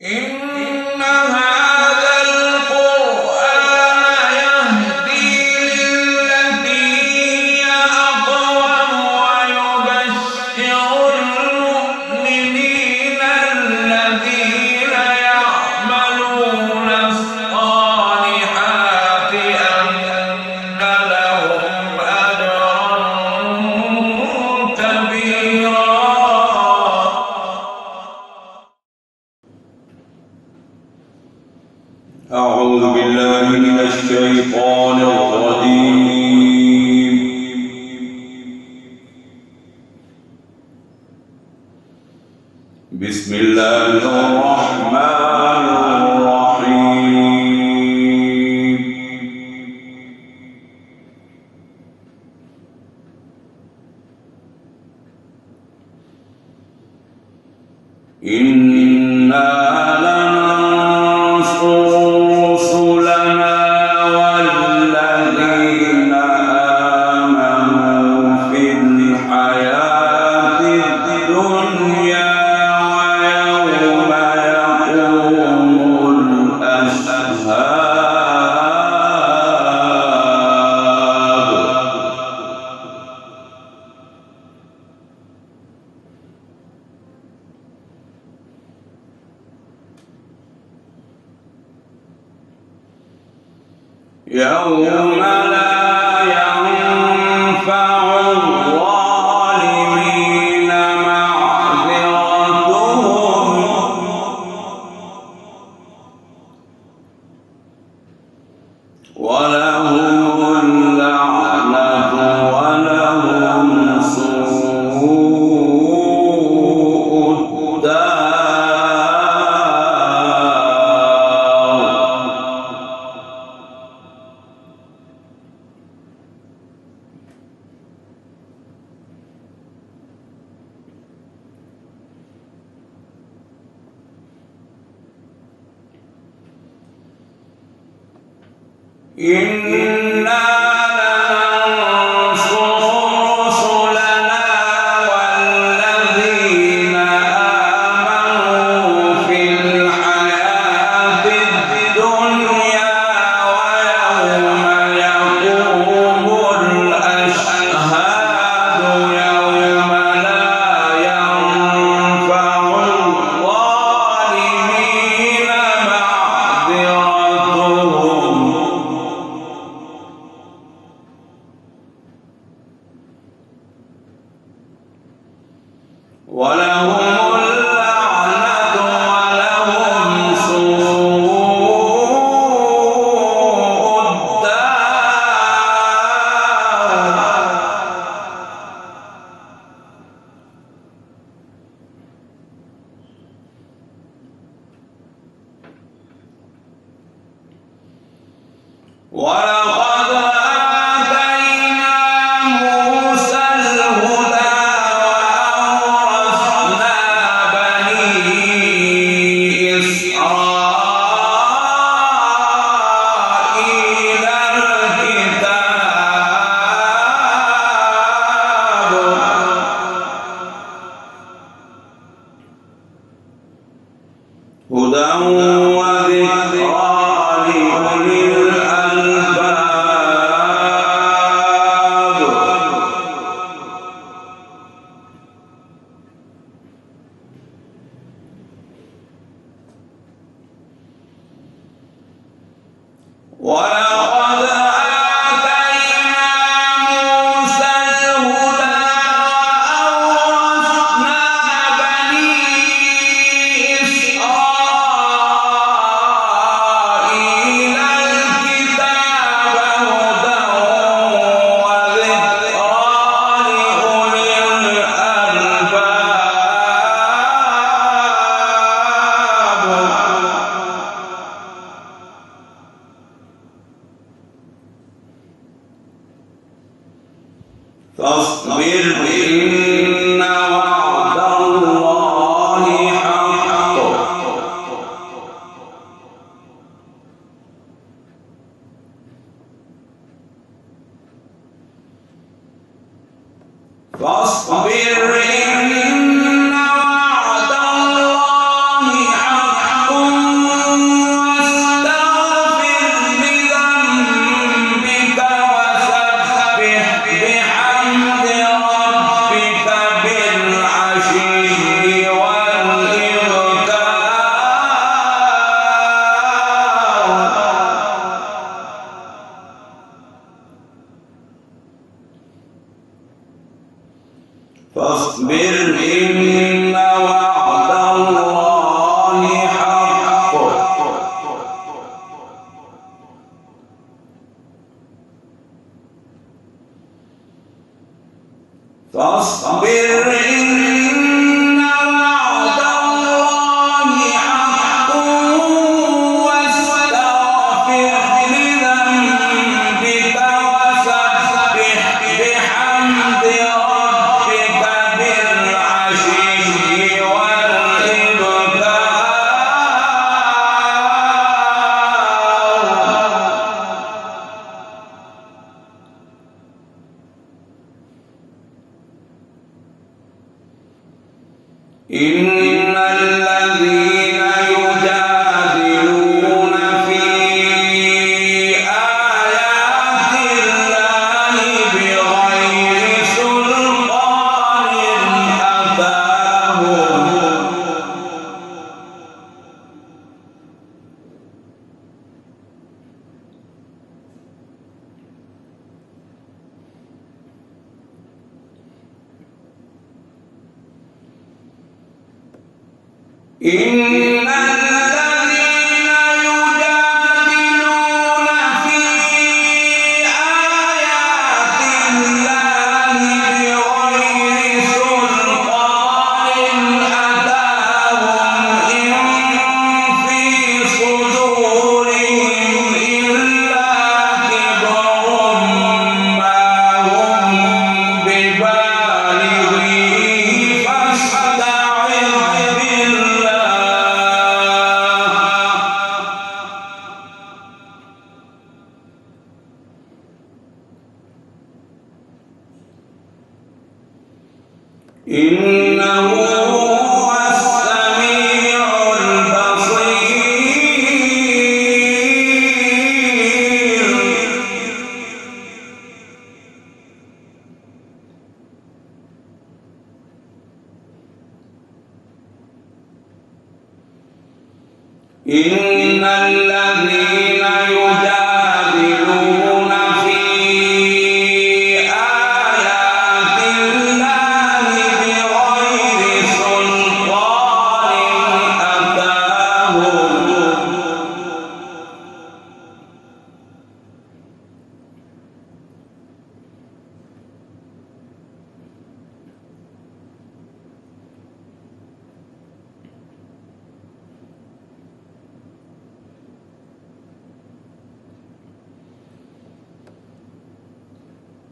إن هذا القرآن يهدي للتي هي أقوم ويبشر المؤمنين الذين يعملون الصالحات أن لهم أجرا كبيرا. أعوذ بالله من الشيطان الرجيم. بسم الله الرحمن الرحيم. إنا لننصر رسلنا والذين آمنوا في الحياة الدنيا ويوم يقوم الأشهاد. يوم لا ينفع الظالمين معذرتهم ولهم اللعنة ولهم سوء الدار. إنا لننصر رسلنا والذين آمنوا في الحياة الدنيا ويوم يقوم الأشهاد يوم لا ينفع الظالمين معذرتهم ولهم اللعنة ولهم سوء الدار. ولقد آتينا موسى الهدى وأورثنا بني إسرائيل الكتاب. هدى وذكرى لأولي الألباب. ولقد آتينا موسى الهدى وأورثنا بني إسرائيل الكتاب هدى وذكرى لأولي الألباب. فاصبر إن وعد الله حق. فاصبر إن وعد الله حق فاصبر إن وعد الله حق فاصبر إن وعد الله حق واستغفر لذنبك وسبح بحمد ربك بالعشي والإبكار إن الذين يجادلون في آيات الله بغير سلطان أتاهم إن الذين يجادلون في آيات الله بغير سلطان أتاهم إن في صدورهم إلا كبر ما هم ببالغيه فاستعذ بالله إنه هو السميع البصير إن الذين يجادلون في آيات الله بغير سلطان أتاهم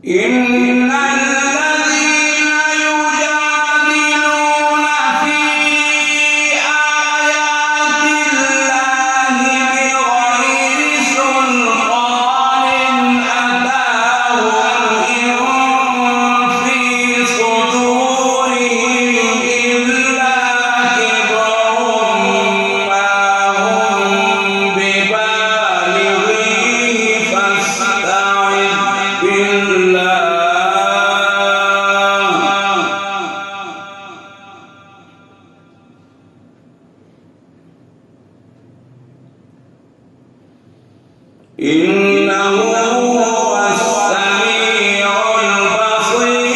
إن الذين يجادلون في آيات الله بغير سلطان أتاهم إن في صدورهم إلا كبر ما هم ببالغيه فاستعذ بالله إنه هو السميع البصير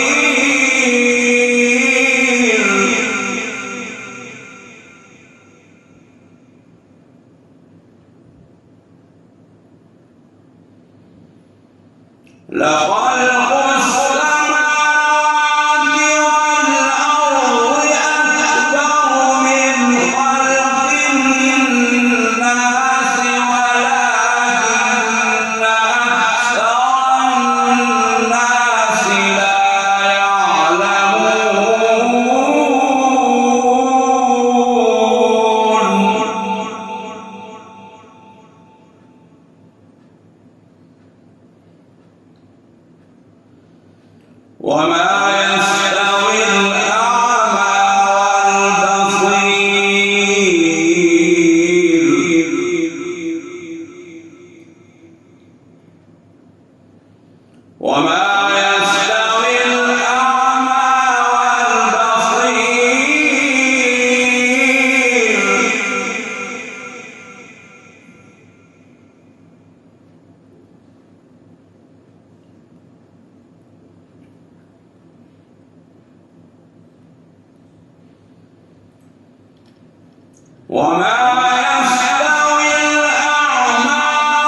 لخلق السماوات والأرض أكبر من خلق الناس ولكن أكثر الناس لا يعلمون وما يستوي الأعمى والبصير وما يستوي الأعمى والبصير وما يستوي الأعمى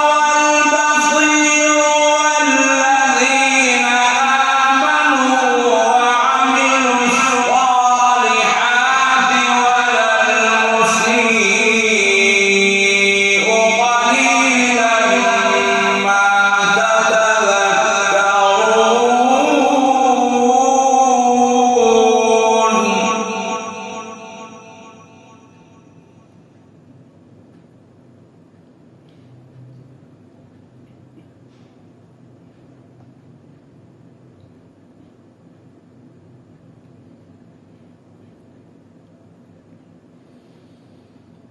والبصير والذين آمنوا وعملوا الصالحات ولا المسيء قليلا ما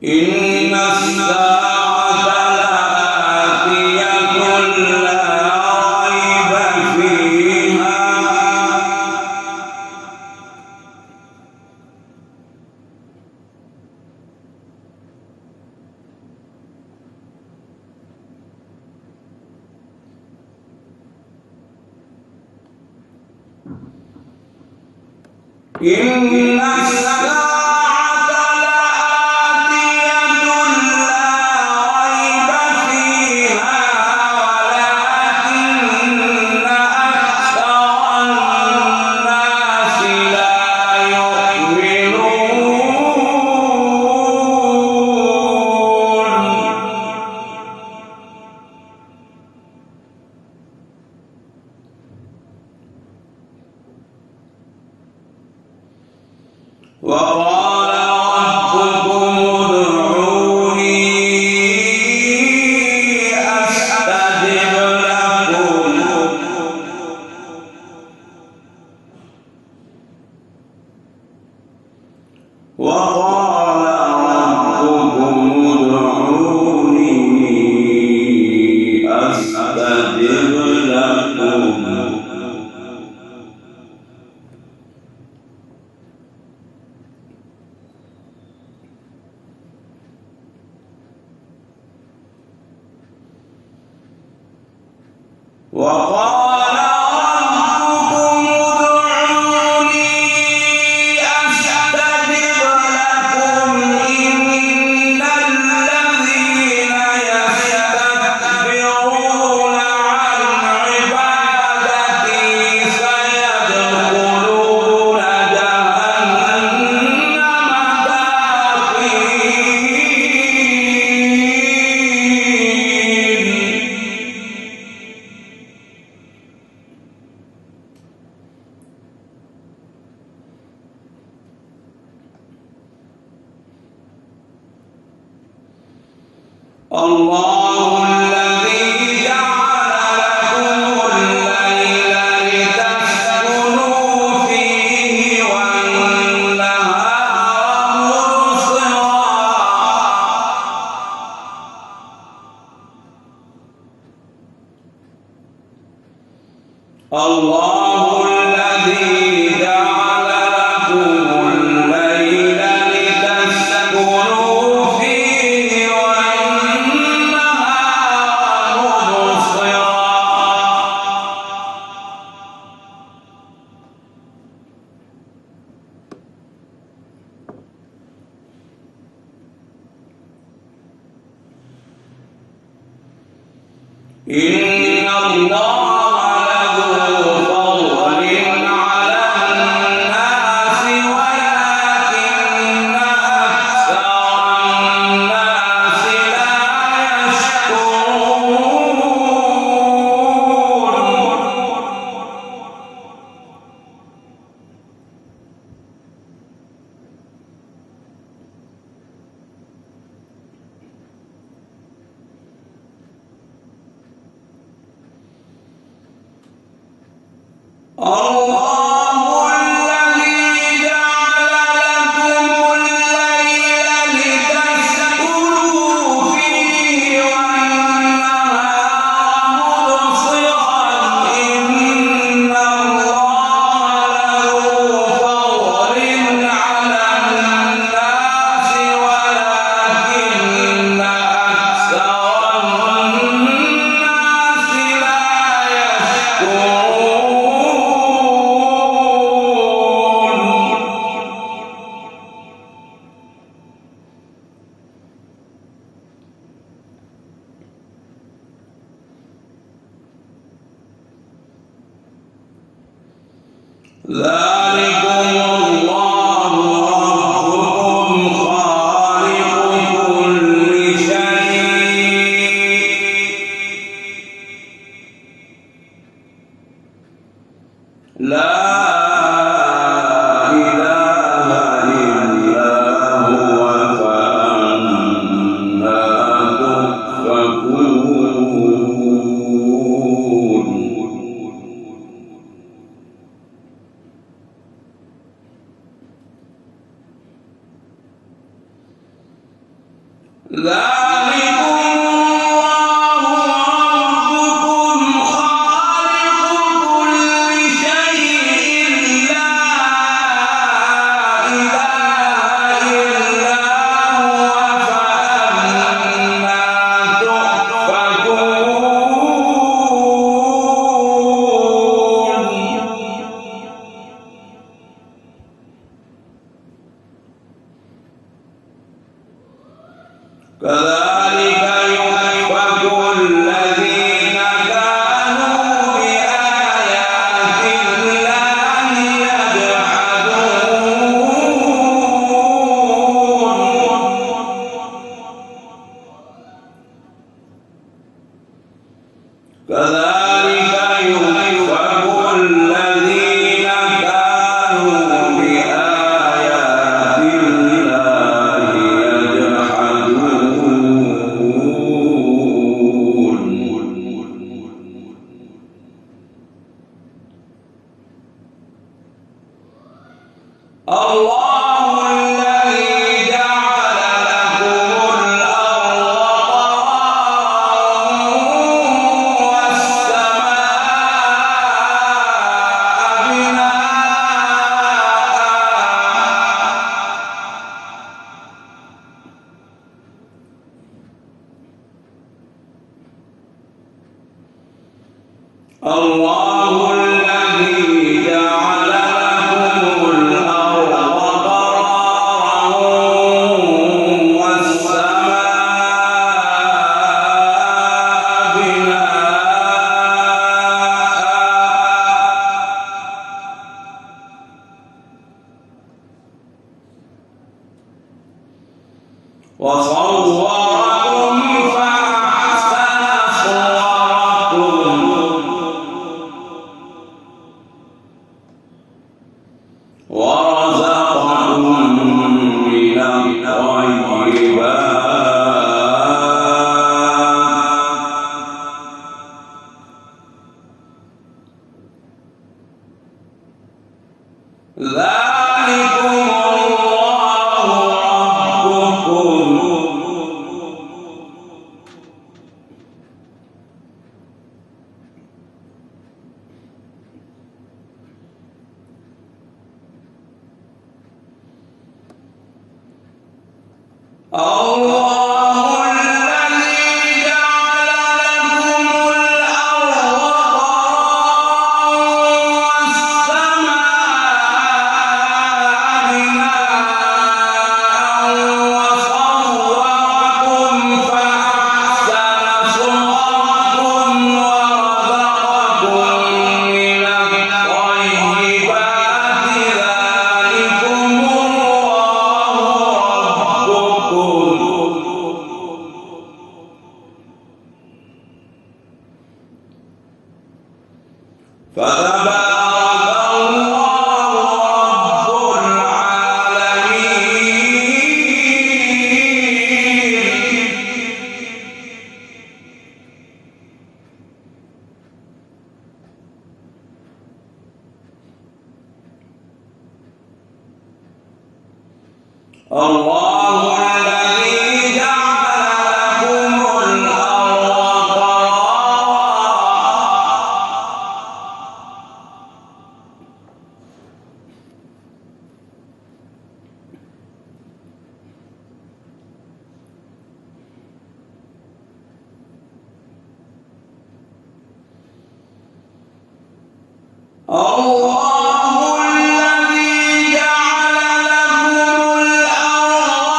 إن الساعة لآتية لا ريب فيها إن الساعة وقال ربكم ادعوني أستجب لكم وقال ربكم ادعوني أستجب لكم وقال ربكم ادعوني أستجب لكم إن الذين يستكبرون عن عبادتي سيدخلون جهنم داخرين الله الذي جعل لكم الليل لتسكنوا فيه والنهار مبصرا الله الذي جعل لكم الليل لتسكنوا فيه والنهار مبصرا إن الله له فضل على الناس ولكن أكثر الناس لا يشكرون الله الذي جعل لكم الليل لتسكنوا فيه والنهار مبصرا إن الله له فضل على الناس ولكن أكثر الناس لا يشكرون ذلكم الله ربكم خالق كل شيء لا كذلك يؤفك الذين كانوا بآيات الله يجحدون كذلك يؤفك الذين كانوا بآيات الله الله الذي جعل لكم الأرض قرارا والسماء بناء الله الذي جعل لكم الأرض قرارا والسماء بناء وصوركم فأحسن صوركم ورزقكم من الطيبات ذلكم الله ربكم الله الذي جعل لكم الأرض قرارا والسماء بناء وصوركم فأحسن صوركم ورزقكم من الطيبات ذلكم الله ربكم فتبارك الله رب العالمين الله الذي جعل لكم الأرض قرارا الله الذي جعل لكم الأرض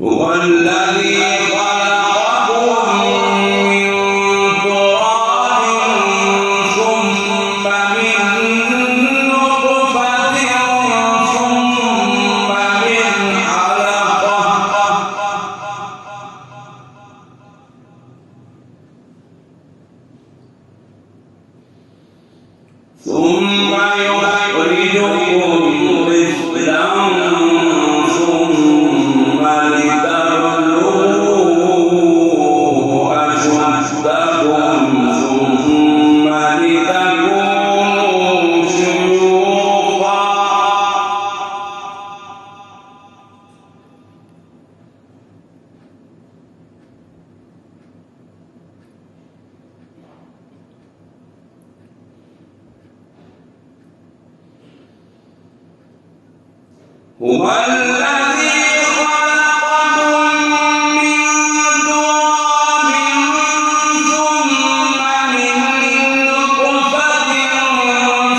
هو الذي خلقكم من تراب ثم من نطفة ثم من علقة ثم يخرجكم طفلا ثم لتبلغوا أشدكم ثم لتكونوا شيوخا هو الذي خلقكم من تراب ثم من نطفة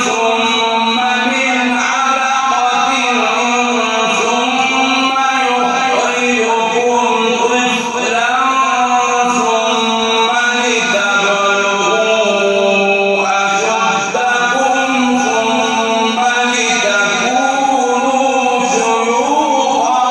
ثم من علقة ثم يخرجكم طفلا ثم لتبلغوا أشدكم ثم لتكونوا شيوخا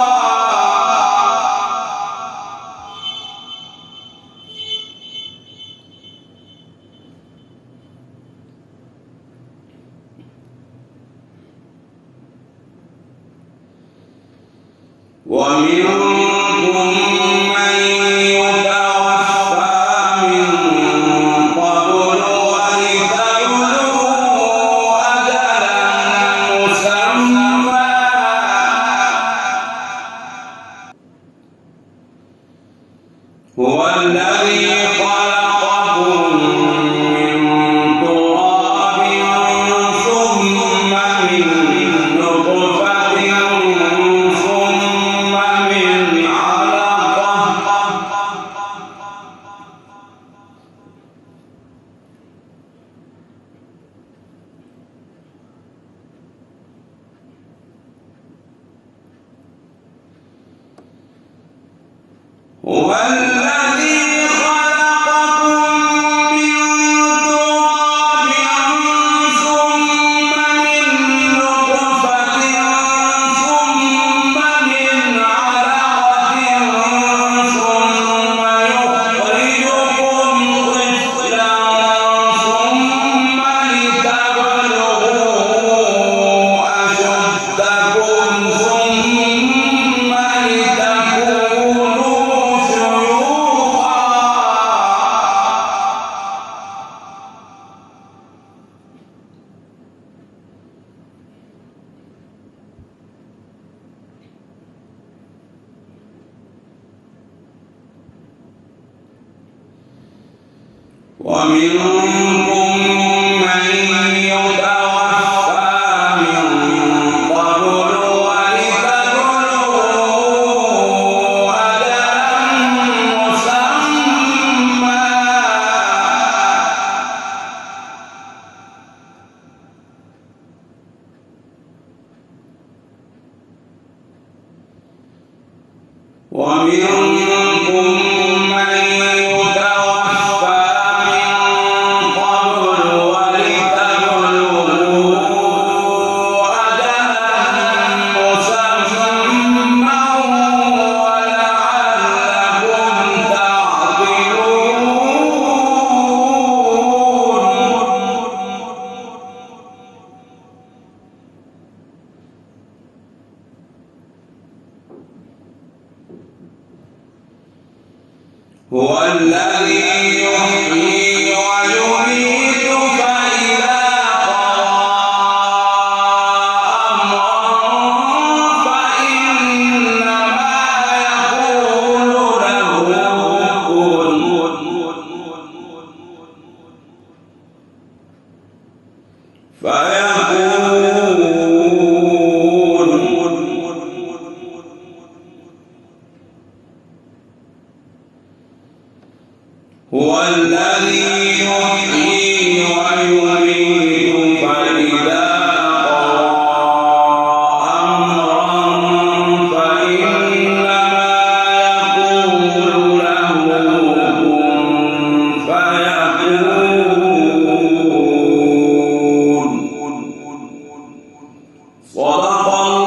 ومنكم من يتوفى من قبل ولتبلغوا أجلا مسمى ومنكم من يتوفى من قبل ولتبلغوا أجلا مسمى ومنكم من يتوفى هو الذي يحيي ويميت فإذا قضى أمرا فإنما يقول له كن هو الذي يحيي ويميت فإذا قضى أمرا فإنما يقول له كن فيكون. صدق الله.